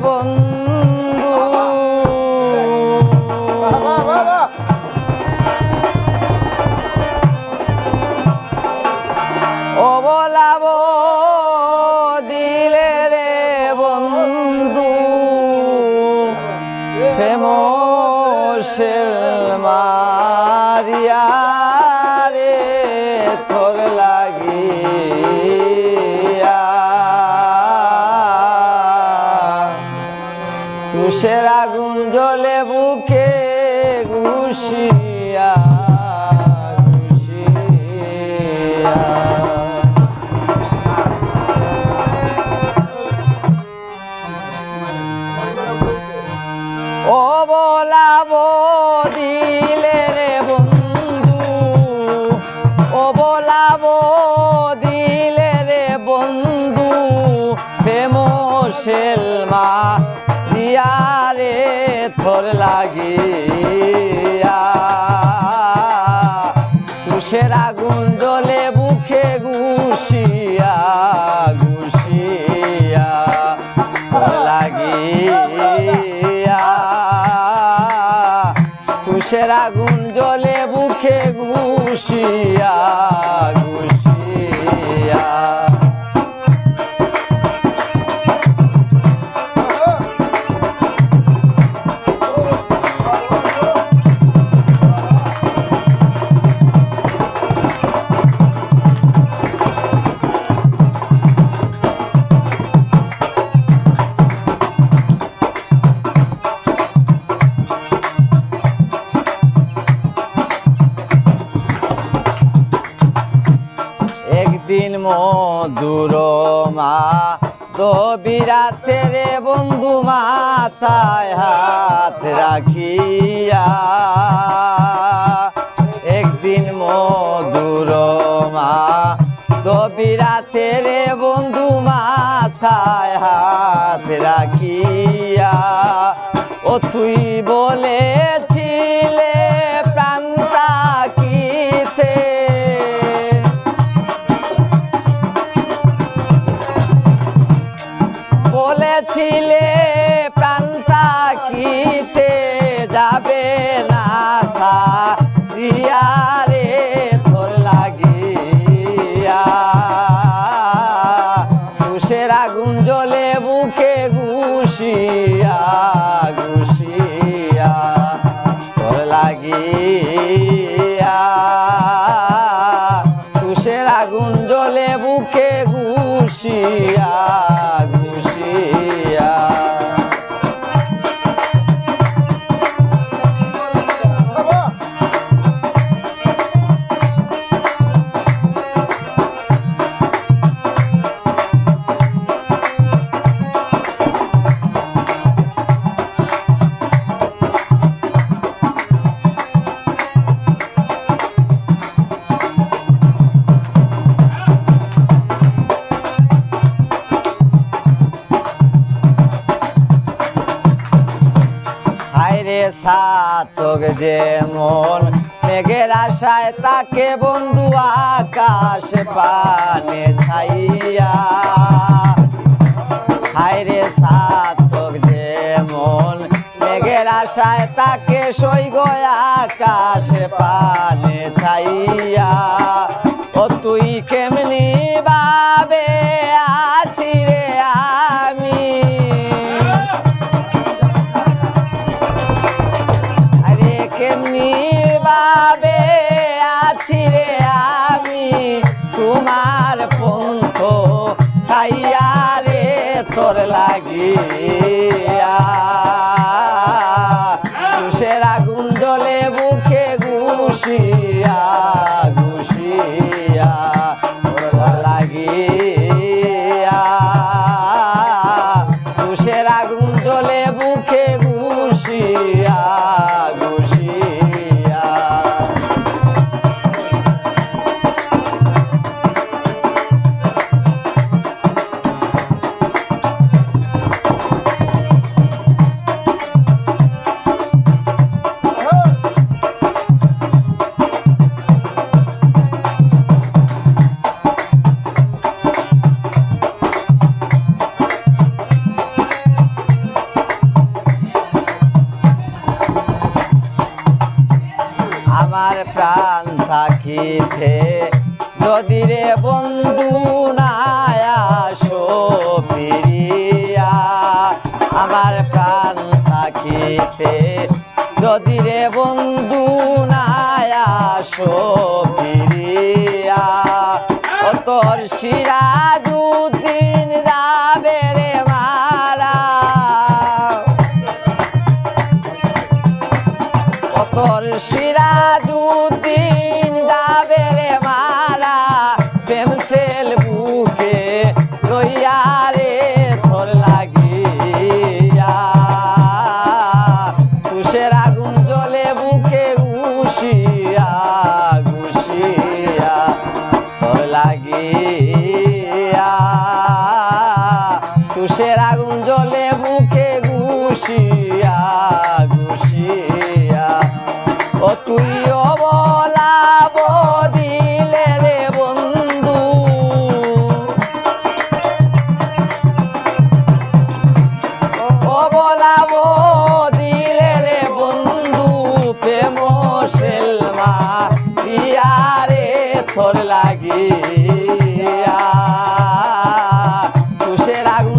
বন্ধু অবলাব দিলে রে বন্ধু ফেমসেল মারিয়া রে তোর লাগিয়া তুষের আগুন জ্বলে বুকে ঘুষিয়া অবলাব দিলে রে বন্ধু অবলাব দিলে রে বন্ধু ফেমসেল মারিয়া রে তোর লাগিয়া তুষের আগুন জ্বলে বুকে ঘুষিয়া ঘুষিয়া তোর লাগিয়া তুষের আগুন জ্বলে বুকে ঘুষিয়া ঘুষিয়া একদিন মধুর মা তো বিরাতে রে বন্ধু মাথায় হাত রাখিয়া একদিন মধুর মা তো বিরাতে রে বন্ধু মাথায় হাত রাখিয়া ও তুই বলেছিলে প্রাণ তাকিতে বলেছিলে প্রাণ তাকিতে যাবে না সারিয়া রে তোর লাগিয়া তুষের আগুন জ্বলে বুকে ঘুষিয়া ঘুষিয়া তোর লাগিয়া তুষের আগুন জ্বলে বুকে ঘুষিয়া ঘুষিয়া সাতক যেমন মেঘের আশায় তাকে বন্ধু আকাশ পানে ছাইয়া হায়রে সাতক যেমন মেঘের আশায় তাকে সইগ আকাশ পানে ছাইয়া ও তুই কেমনি ভাবে আছি রে আমি কেমনি ভাবে আছি রে আমি তোমার পন্থ ছাইয়া রে তোর লাগিয়া তুষের আগুন জ্বলে বুকে ঘুষিয়া ঘুষিয়া তোর লাগিয়া তুষের আগুন জ্বলে বুকে ঘুষিয়া আমার প্রাণ থাকিতে যদি রে বন্ধু নায়া ফিরিয়া আমার প্রাণ থাকিতে যদি রে বন্ধু নায়া ফিরিয়া ও তোর সিরাজউদ্দিন যাবে রে মারা ও তোর সিরাজউদ্দিন যাবে রে মারা প্রেম সেল বুকে লইয়া রে তোর লাগিয়া তুষের আগুন জ্বলে বুকে ঘুষিয়া ঘুষিয়া তোর লাগিয়া তুষের আগুন জ্বলে বুকে ঘুষিয়া ঘুষিয়া ও তুই অবলা বদিলে রে বন্ধু অবলা বদিলে রে বন্ধু প্রেম সেলমা দিয়া রে তোর লাগিয়া তুষের আগুন